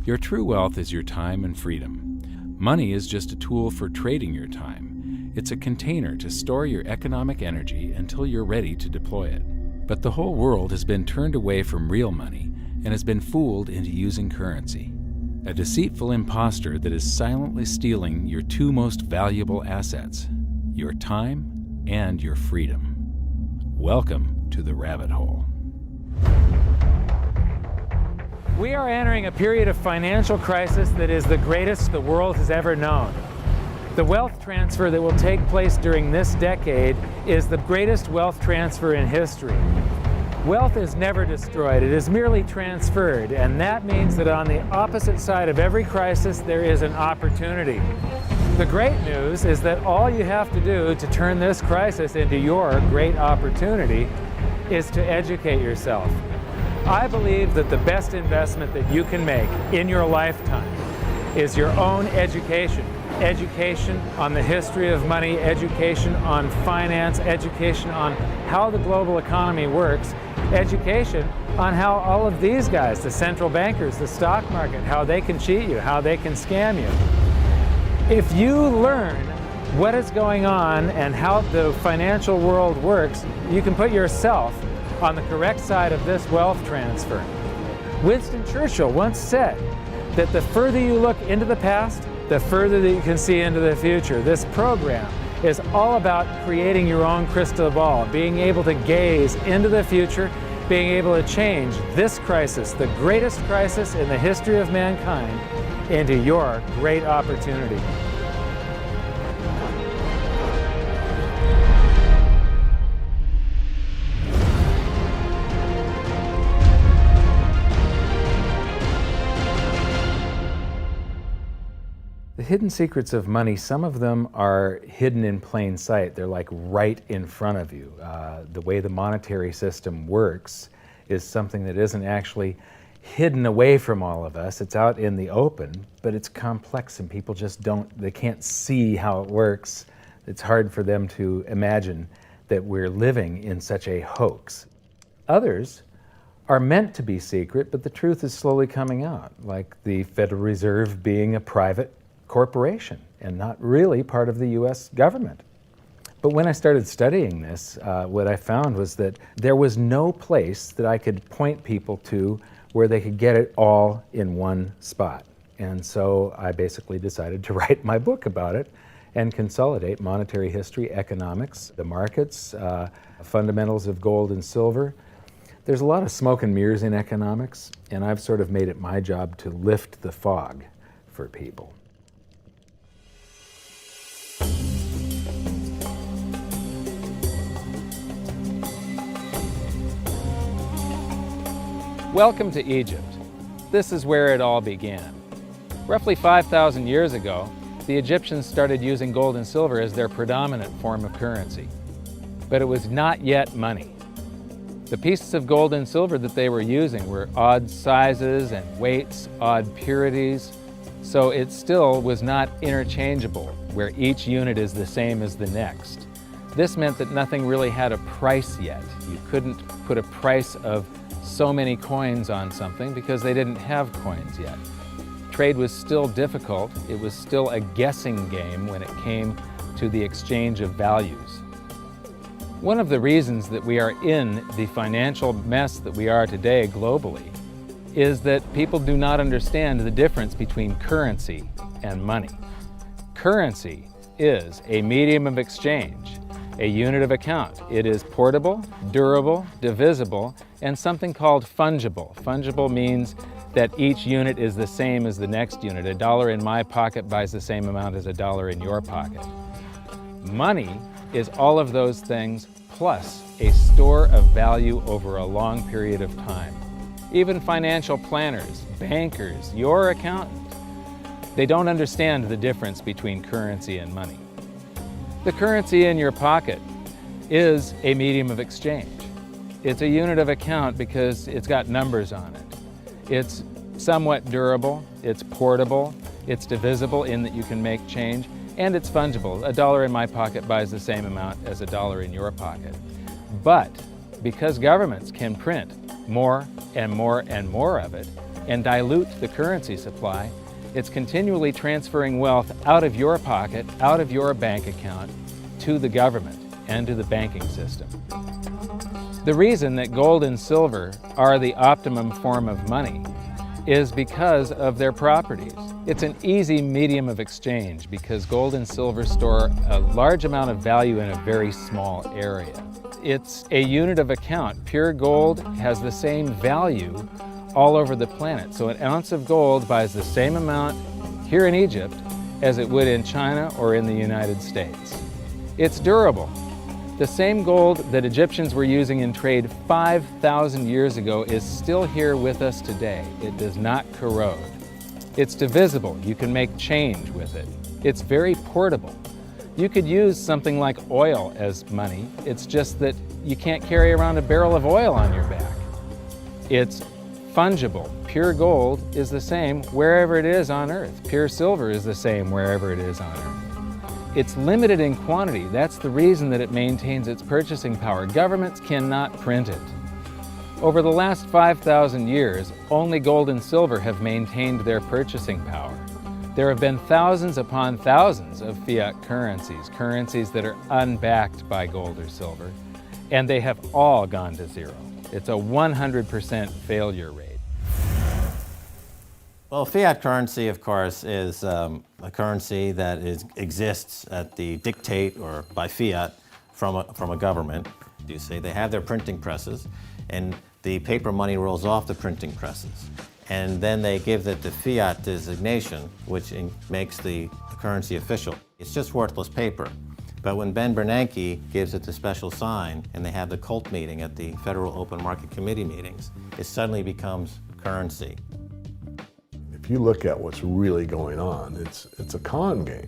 Your true wealth is your time and freedom. Money is just a tool for trading your time. It's a container to store your economic energy until you're ready to deploy it. But the whole world has been turned away from real money and has been fooled into using currency. A deceitful imposter that is silently stealing your two most valuable assets, your time and your freedom. Welcome to the rabbit hole. We are entering a period of financial crisis that is the greatest the world has ever known. The wealth transfer that will take place during this decade is the greatest wealth transfer in history. Wealth is never destroyed, it is merely transferred, and that means that on the opposite side of every crisis there is an opportunity. The great news is that all you have to do to turn this crisis into your great opportunity is to educate yourself. I believe that the best investment that you can make in your lifetime is your own education. Education on the history of money, education on finance, education on how the global economy works, education on how all of these guys, the central bankers, the stock market, how they can cheat you, how they can scam you. If you learn what is going on and how the financial world works, you can put yourself on the correct side of this wealth transfer. Winston Churchill once said that the further you look into the past, the further that you can see into the future. This program is all about creating your own crystal ball, being able to gaze into the future, being able to change this crisis, the greatest crisis in the history of mankind, into your great opportunity. The hidden secrets of money, some of them are hidden in plain sight. They're like right in front of you. The way the monetary system works is something that isn't actually hidden away from all of us. It's out in the open, but it's complex and people just they can't see how it works. It's hard for them to imagine that we're living in such a hoax. Others are meant to be secret, but the truth is slowly coming out, like the Federal Reserve being a private corporation and not really part of the U.S. government. But when I started studying this, what I found was that there was no place that I could point people to where they could get it all in one spot. And so I basically decided to write my book about it and consolidate monetary history, economics, the markets, fundamentals of gold and silver. There's a lot of smoke and mirrors in economics, and I've sort of made it my job to lift the fog for people. Welcome to Egypt. This is where it all began. Roughly 5,000 years ago, the Egyptians started using gold and silver as their predominant form of currency. But it was not yet money. The pieces of gold and silver that they were using were odd sizes and weights, odd purities, so it still was not interchangeable, where each unit is the same as the next. This meant that nothing really had a price yet. You couldn't put a price of so many coins on something because they didn't have coins yet. Trade was still difficult. It was still a guessing game when it came to the exchange of values. One of the reasons that we are in the financial mess that we are today globally is that people do not understand the difference between currency and money. Currency is a medium of exchange, a unit of account. It is portable, durable, divisible, and something called fungible. Fungible means that each unit is the same as the next unit. A dollar in my pocket buys the same amount as a dollar in your pocket. Money is all of those things plus a store of value over a long period of time. Even financial planners, bankers, your accountant, they don't understand the difference between currency and money. The currency in your pocket is a medium of exchange. It's a unit of account because it's got numbers on it. It's somewhat durable, it's portable, it's divisible in that you can make change, and it's fungible. A dollar in my pocket buys the same amount as a dollar in your pocket. But because governments can print more and more and more of it, and dilute the currency supply, it's continually transferring wealth out of your pocket, out of your bank account, to the government and to the banking system. The reason that gold and silver are the optimum form of money is because of their properties. It's an easy medium of exchange because gold and silver store a large amount of value in a very small area. It's a unit of account. Pure gold has the same value all over the planet. So an ounce of gold buys the same amount here in Egypt as it would in China or in the United States. It's durable. The same gold that Egyptians were using in trade 5,000 years ago is still here with us today. It does not corrode. It's divisible. You can make change with it. It's very portable. You could use something like oil as money. It's just that you can't carry around a barrel of oil on your back. It's fungible. Pure gold is the same wherever it is on Earth. Pure silver is the same wherever it is on Earth. It's limited in quantity. That's the reason that it maintains its purchasing power. Governments cannot print it. Over the last 5,000 years, only gold and silver have maintained their purchasing power. There have been thousands upon thousands of fiat currencies, currencies that are unbacked by gold or silver, and they have all gone to zero. It's a 100% failure rate. Well, fiat currency, of course, is a currency that exists at the dictate or by fiat from a government. You see, they have their printing presses, and the paper money rolls off the printing presses. And then they give it the fiat designation, which makes the currency official. It's just worthless paper. But when Ben Bernanke gives it the special sign, and they have the cult meeting at the Federal Open Market Committee meetings, it suddenly becomes currency. If you look at what's really going on, it's a con game.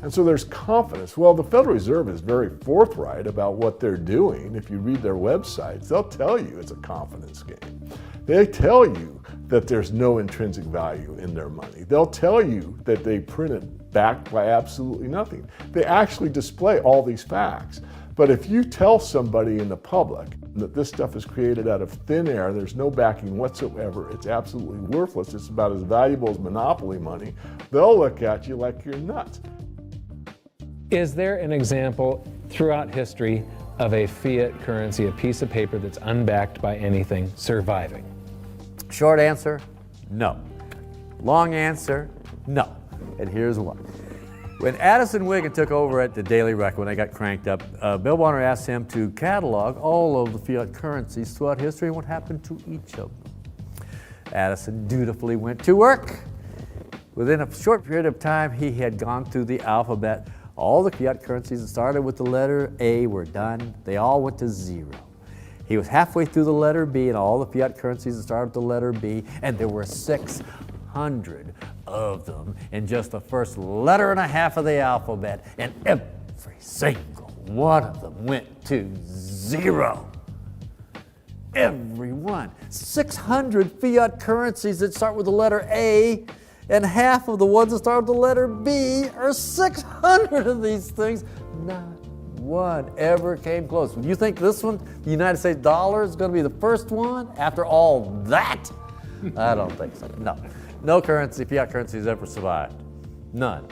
And so there's confidence. Well, the Federal Reserve is very forthright about what they're doing. If you read their websites, they'll tell you it's a confidence game. They tell you that there's no intrinsic value in their money. They'll tell you that they print it backed by absolutely nothing. They actually display all these facts. But if you tell somebody in the public that this stuff is created out of thin air, there's no backing whatsoever, it's absolutely worthless, it's about as valuable as monopoly money, they'll look at you like you're nuts. Is there an example throughout history of a fiat currency, a piece of paper that's unbacked by anything, surviving? Short answer, no. Long answer, no. And here's why. When Addison Wiggin took over at the Daily Record, when they got cranked up, Bill Warner asked him to catalog all of the fiat currencies throughout history and what happened to each of them. Addison dutifully went to work. Within a short period of time, he had gone through the alphabet. All the fiat currencies that started with the letter A were done. They all went to zero. He was halfway through the letter B, and all the fiat currencies that started with the letter B, and there were 600 of them in just the first letter and a half of the alphabet, and every single one of them went to zero. Every one. 600 fiat currencies that start with the letter A, and half of the ones that start with the letter B are 600 of these things. Not one ever came close. You think this one, the United States dollar, is going to be the first one after all that? I don't think so. No. No currency, fiat currency has ever survived. None.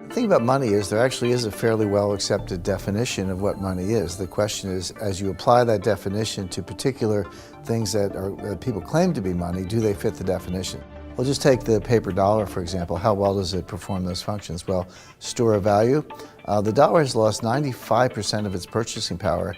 The thing about money is there actually is a fairly well accepted definition of what money is. The question is, as you apply that definition to particular things that people claim to be money, do they fit the definition? We'll just take the paper dollar, for example. How well does it perform those functions? Well, store of value. The dollar has lost 95% of its purchasing power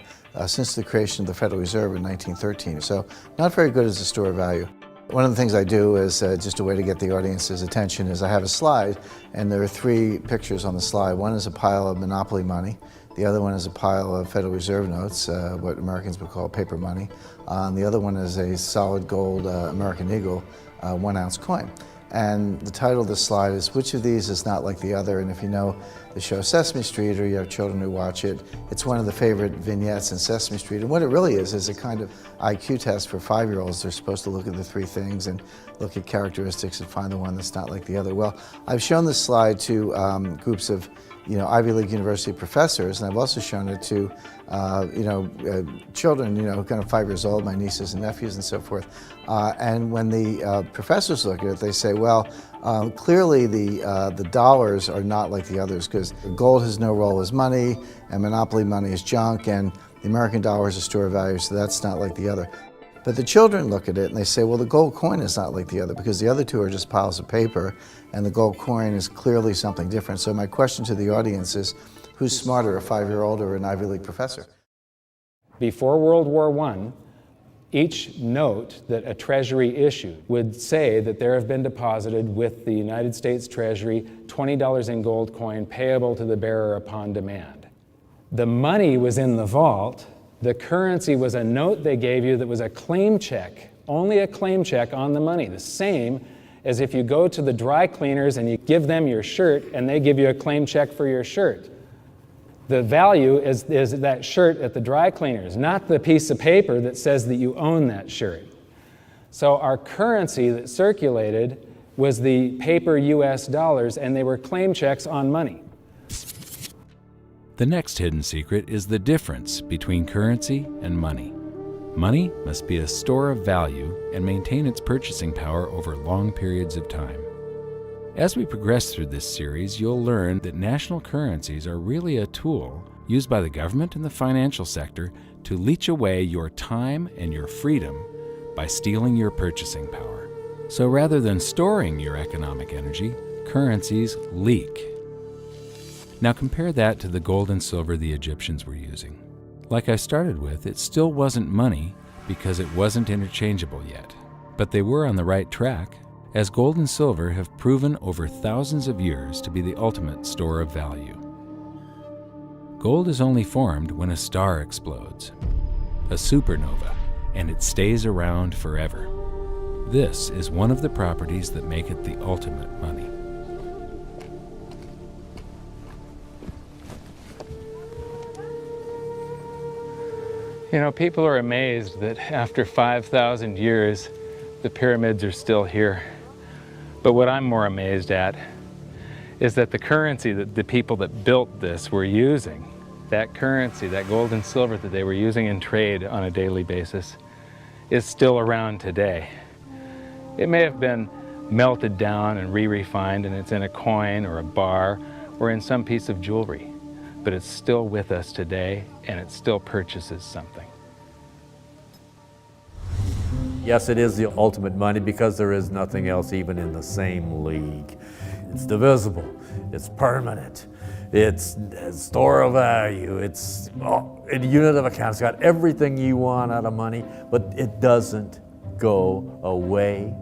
since the creation of the Federal Reserve in 1913. So not very good as a store of value. One of the things I do is just a way to get the audience's attention is I have a slide, and there are 3 pictures on the slide. One is a pile of monopoly money. The other one is a pile of Federal Reserve notes, what Americans would call paper money. The other one is a solid gold American Eagle 1-ounce coin. And the title of the slide is, which of these is not like the other? And if you know the show Sesame Street, or you have children who watch it, it's one of the favorite vignettes in Sesame Street. And what it really is a kind of IQ test for 5-year-olds. They're supposed to look at the 3 things and look at characteristics and find the one that's not like the other. Well, I've shown this slide to groups of Ivy League University professors, and I've also shown it to, children, kind of 5 years old, my nieces and nephews and so forth. And when the professors look at it, they say, well, clearly the dollars are not like the others because gold has no role as money, and monopoly money is junk, and the American dollar is a store of value, so that's not like the other. But the children look at it and they say, well, the gold coin is not like the other because the other two are just piles of paper and the gold coin is clearly something different. So my question to the audience is, who's smarter, a 5-year-old or an Ivy League professor? Before World War I, each note that a treasury issued would say that there have been deposited with the United States Treasury $20 in gold coin payable to the bearer upon demand. The money was in the vault. The currency was a note they gave you that was a claim check, only a claim check on the money, the same as if you go to the dry cleaners and you give them your shirt and they give you a claim check for your shirt. The value is that shirt at the dry cleaners, not the piece of paper that says that you own that shirt. So our currency that circulated was the paper US dollars, and they were claim checks on money. The next hidden secret is the difference between currency and money. Money must be a store of value and maintain its purchasing power over long periods of time. As we progress through this series, you'll learn that national currencies are really a tool used by the government and the financial sector to leech away your time and your freedom by stealing your purchasing power. So rather than storing your economic energy, currencies leak. Now compare that to the gold and silver the Egyptians were using. Like I started with, it still wasn't money because it wasn't interchangeable yet. But they were on the right track, as gold and silver have proven over thousands of years to be the ultimate store of value. Gold is only formed when a star explodes, a supernova, and it stays around forever. This is one of the properties that make it the ultimate money. People are amazed that after 5,000 years, the pyramids are still here. But what I'm more amazed at is that the currency that the people that built this were using, that currency, that gold and silver that they were using in trade on a daily basis, is still around today. It may have been melted down and re-refined, and it's in a coin or a bar or in some piece of jewelry, but it's still with us today, and it still purchases something. Yes, it is the ultimate money because there is nothing else even in the same league. It's divisible, it's permanent, it's a store of value, it's a unit of account. It's got everything you want out of money, but it doesn't go away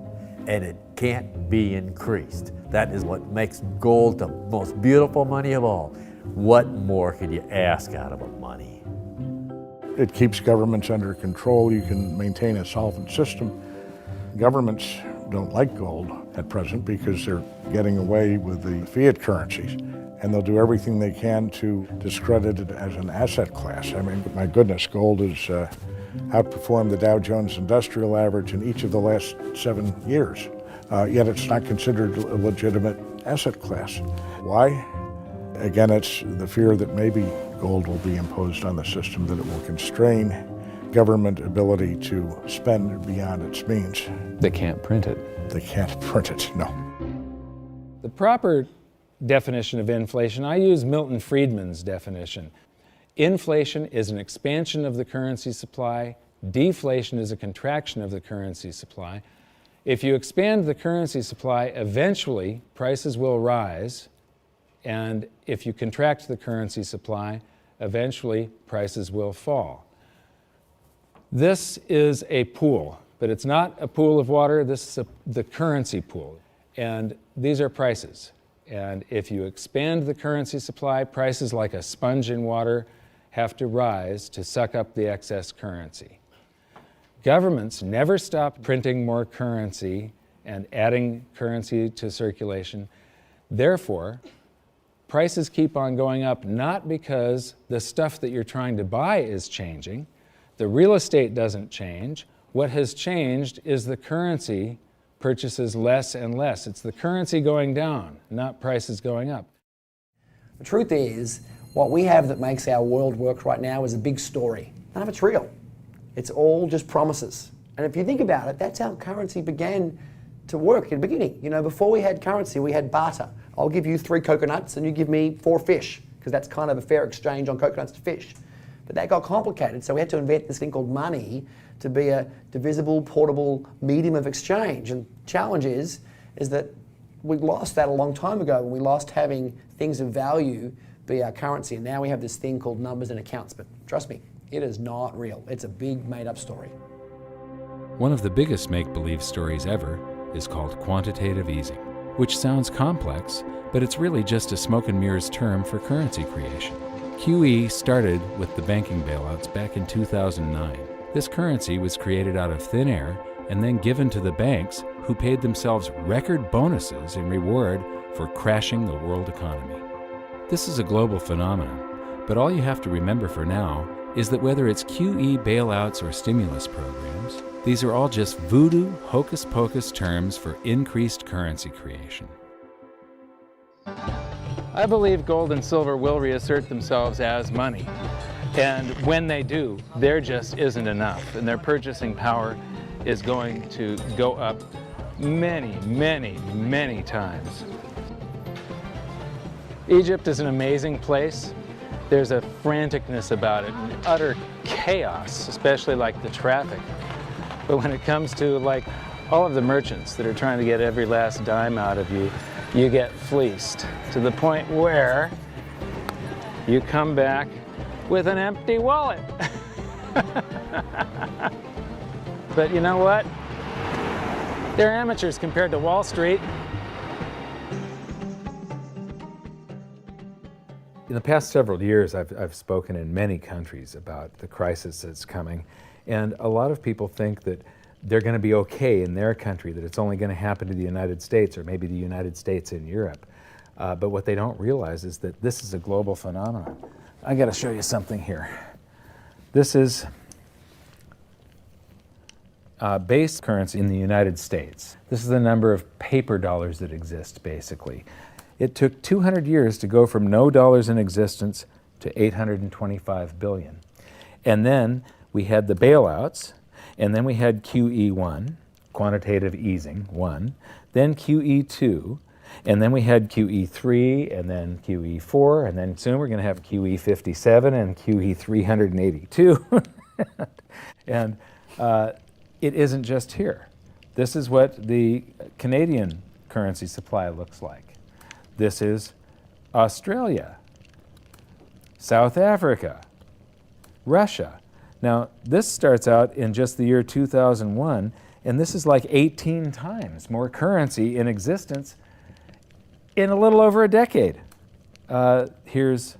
and it can't be increased. That is what makes gold the most beautiful money of all. What more could you ask out of a money? It keeps governments under control. You can maintain a solvent system. Governments don't like gold at present because they're getting away with the fiat currencies, and they'll do everything they can to discredit it as an asset class. I mean, my goodness, gold has outperformed the Dow Jones Industrial Average in each of the last 7 years, yet it's not considered a legitimate asset class. Why? Again, it's the fear that maybe gold will be imposed on the system, that it will constrain government ability to spend beyond its means. They can't print it. They can't print it, no. The proper definition of inflation, I use Milton Friedman's definition. Inflation is an expansion of the currency supply. Deflation is a contraction of the currency supply. If you expand the currency supply, eventually prices will rise. And if you contract the currency supply, eventually prices will fall. This is a pool, but it's not a pool of water. This is the currency pool. And these are prices. And if you expand the currency supply, prices like a sponge in water have to rise to suck up the excess currency. Governments never stop printing more currency and adding currency to circulation. Therefore, prices keep on going up, not because the stuff that you're trying to buy is changing. The real estate doesn't change. What has changed is the currency purchases less and less. It's the currency going down, not prices going up. The truth is, what we have that makes our world work right now is a big story. None of it's real. It's all just promises. And if you think about it, that's how currency began to work in the beginning. You know, before we had currency, we had barter. I'll give you 3 coconuts and you give me 4 fish, because that's kind of a fair exchange on coconuts to fish. But that got complicated, so we had to invent this thing called money to be a divisible, portable medium of exchange. And the challenge is that we lost that a long time ago when we lost having things of value be our currency. And now we have this thing called numbers and accounts. But trust me, it is not real. It's a big made-up story. One of the biggest make-believe stories ever is called quantitative easing, which sounds complex, but it's really just a smoke and mirrors term for currency creation. QE started with the banking bailouts back in 2009. This currency was created out of thin air and then given to the banks, who paid themselves record bonuses in reward for crashing the world economy. This is a global phenomenon, but all you have to remember for now is that whether it's QE bailouts or stimulus programs, these are all just voodoo, hocus-pocus terms for increased currency creation. I believe gold and silver will reassert themselves as money. And when they do, there just isn't enough. And their purchasing power is going to go up many, many, many times. Egypt is an amazing place. There's a franticness about it, and utter chaos, especially like the traffic. But when it comes to like all of the merchants that are trying to get every last dime out of you, you get fleeced to the point where you come back with an empty wallet. But you know what? They're amateurs compared to Wall Street. In the past several years, I've spoken in many countries about the crisis that's coming, and a lot of people think that they're going to be okay in their country, that it's only going to happen to the United States or maybe the United States in Europe. But what they don't realize is that this is a global phenomenon. I got to show you something here. This is base currency in the United States. This is the number of paper dollars that exist, basically. It took 200 years to go from no dollars in existence to 825 billion. And then we had the bailouts, and then we had QE1, quantitative easing 1, then QE2, and then we had QE3, and then QE4, and then soon we're going to have QE57 and QE382. And it isn't just here. This is what the Canadian currency supply looks like. This is Australia, South Africa, Russia. Now, this starts out in just the year 2001, and this is like 18 times more currency in existence in a little over a decade. Here's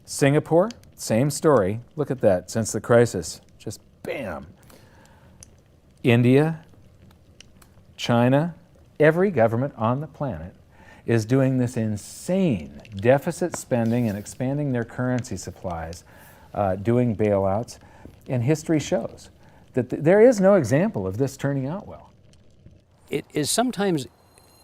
Singapore, same story. Look at that, since the crisis, just bam. India, China, every government on the planet is doing this insane deficit spending and expanding their currency supplies, doing bailouts. And history shows that there is no example of this turning out well. It is sometimes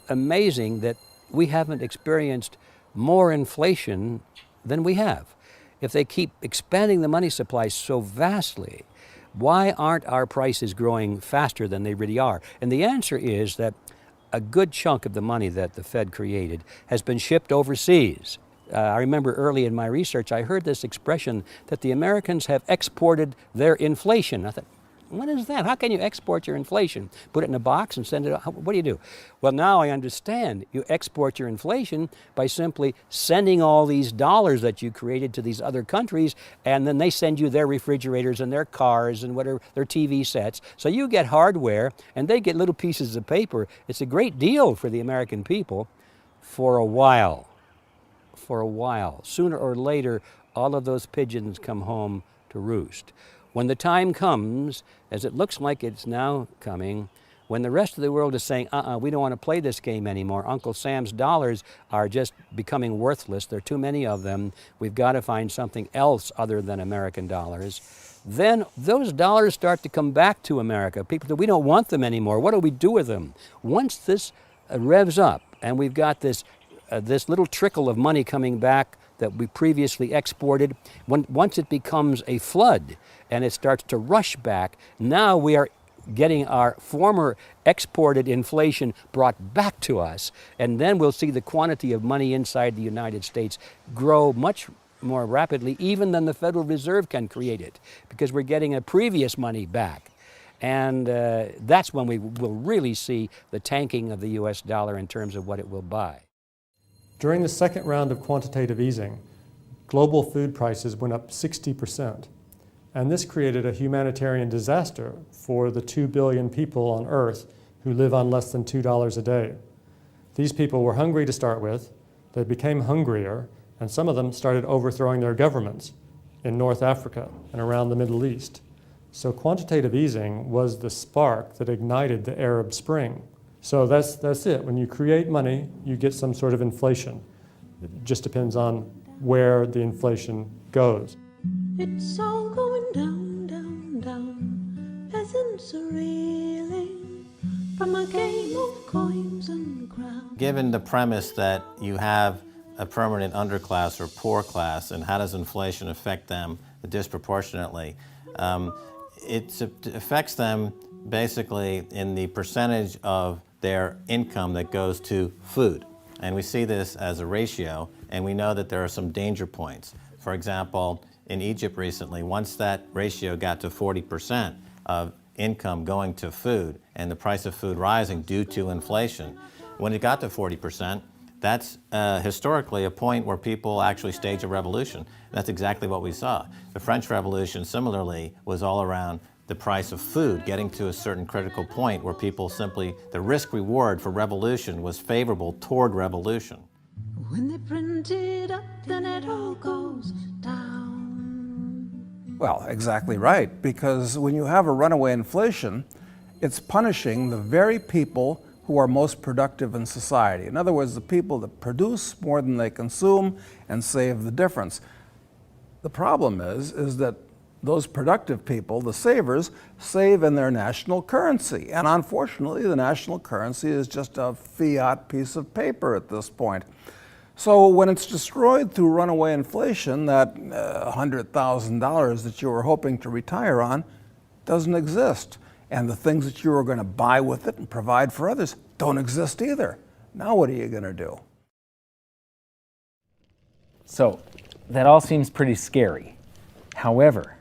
amazing that we haven't experienced more inflation than we have. If they keep expanding the money supply so vastly, why aren't our prices growing faster than they really are? And the answer is that a good chunk of the money that the Fed created has been shipped overseas. I remember early in my research, I heard this expression that the Americans have exported their inflation. I thought, what is that? How can you export your inflation? Put it in a box and send it out? What do you do? Well, now I understand. You export your inflation by simply sending all these dollars that you created to these other countries, and then they send you their refrigerators and their cars and whatever, their TV sets. So you get hardware, and they get little pieces of paper. It's a great deal for the American people for a while. For a while. Sooner or later, all of those pigeons come home to roost. When the time comes, as it looks like it's now coming, when the rest of the world is saying, we don't want to play this game anymore, Uncle Sam's dollars are just becoming worthless, there are too many of them, we've got to find something else other than American dollars, then those dollars start to come back to America. People say, we don't want them anymore, what do we do with them? Once this revs up and we've got this little trickle of money coming back that we previously exported, once it becomes a flood and it starts to rush back, now we are getting our former exported inflation brought back to us, and then we'll see the quantity of money inside the United States grow much more rapidly even than the Federal Reserve can create it, because we're getting a previous money back. And that's when we will really see the tanking of the US dollar in terms of what it will buy. During the second round of quantitative easing, global food prices went up 60%. And this created a humanitarian disaster for the 2 billion people on Earth who live on less than $2 a day. These people were hungry to start with, they became hungrier, and some of them started overthrowing their governments in North Africa and around the Middle East. So quantitative easing was the spark that ignited the Arab Spring. So that's it. When you create money, you get some sort of inflation. It just depends on where the inflation goes. It's all going down, down, down. Peasants are reeling from a game of coins and crowns. Given the premise that you have a permanent underclass or poor class, and how does inflation affect them disproportionately? It affects them basically in the percentage of their income that goes to food. And we see this as a ratio, and we know that there are some danger points. For example, in Egypt recently, once that ratio got to 40% of income going to food and the price of food rising due to inflation, when it got to 40%, that's historically a point where people actually stage a revolution. That's exactly what we saw. The French Revolution, similarly, was all around the price of food getting to a certain critical point where people simply, the risk-reward for revolution was favorable toward revolution. When they print it up, then it all goes down. Well, exactly right, because when you have a runaway inflation, it's punishing the very people who are most productive in society. In other words, the people that produce more than they consume and save the difference. The problem is that those productive people, the savers, save in their national currency. And unfortunately, the national currency is just a fiat piece of paper at this point. So when it's destroyed through runaway inflation, that $100,000 that you were hoping to retire on doesn't exist. And the things that you were going to buy with it and provide for others don't exist either. Now what are you going to do? So that all seems pretty scary. However,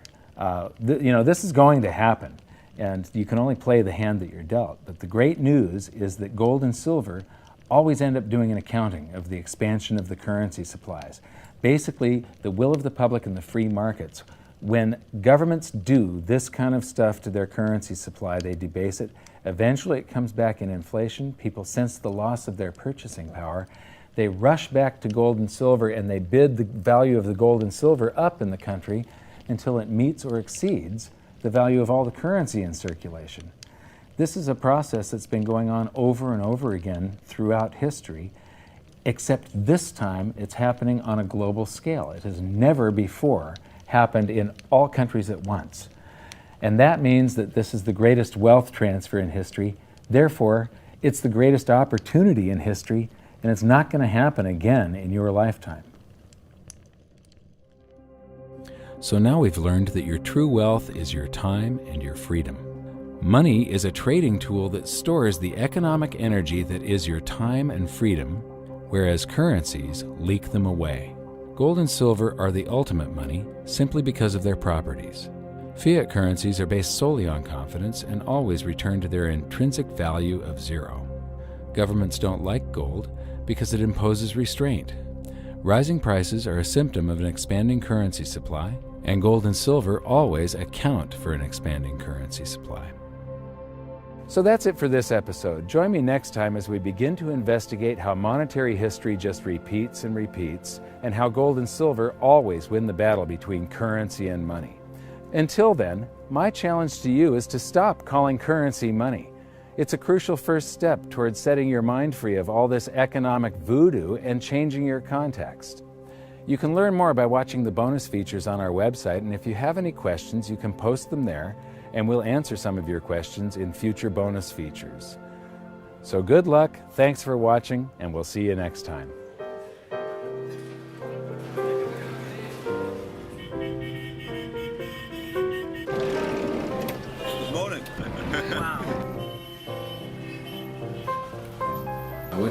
this is going to happen, and you can only play the hand that you're dealt. But the great news is that gold and silver always end up doing an accounting of the expansion of the currency supplies. Basically, the will of the public and the free markets. When governments do this kind of stuff to their currency supply, they debase it. Eventually it comes back in inflation. People sense the loss of their purchasing power. They rush back to gold and silver, and they bid the value of the gold and silver up in the country until it meets or exceeds the value of all the currency in circulation. This is a process that's been going on over and over again throughout history, except this time it's happening on a global scale. It has never before happened in all countries at once. And that means that this is the greatest wealth transfer in history. Therefore, it's the greatest opportunity in history, and it's not going to happen again in your lifetime. So now we've learned that your true wealth is your time and your freedom. Money is a trading tool that stores the economic energy that is your time and freedom, whereas currencies leak them away. Gold and silver are the ultimate money simply because of their properties. Fiat currencies are based solely on confidence and always return to their intrinsic value of zero. Governments don't like gold because it imposes restraint. Rising prices are a symptom of an expanding currency supply, and gold and silver always account for an expanding currency supply. So that's it for this episode. Join me next time as we begin to investigate how monetary history just repeats and repeats, and how gold and silver always win the battle between currency and money. Until then, my challenge to you is to stop calling currency money. It's a crucial first step towards setting your mind free of all this economic voodoo and changing your context. You can learn more by watching the bonus features on our website, and if you have any questions, you can post them there, and we'll answer some of your questions in future bonus features. So good luck, thanks for watching, and we'll see you next time.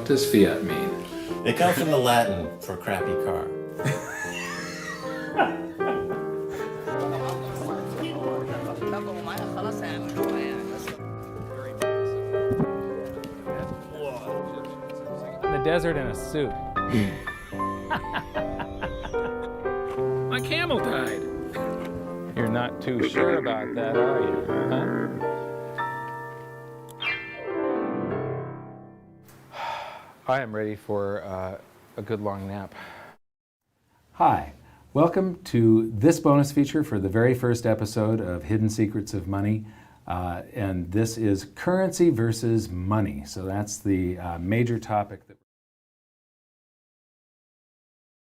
does fiat mean? It comes from the Latin for crappy car. In the desert in a suit. My camel died. You're not too sure about that, are you? Huh? I am ready for a good long nap. Hi, welcome to this bonus feature for the very first episode of Hidden Secrets of Money. And this is currency versus money. So that's the major topic that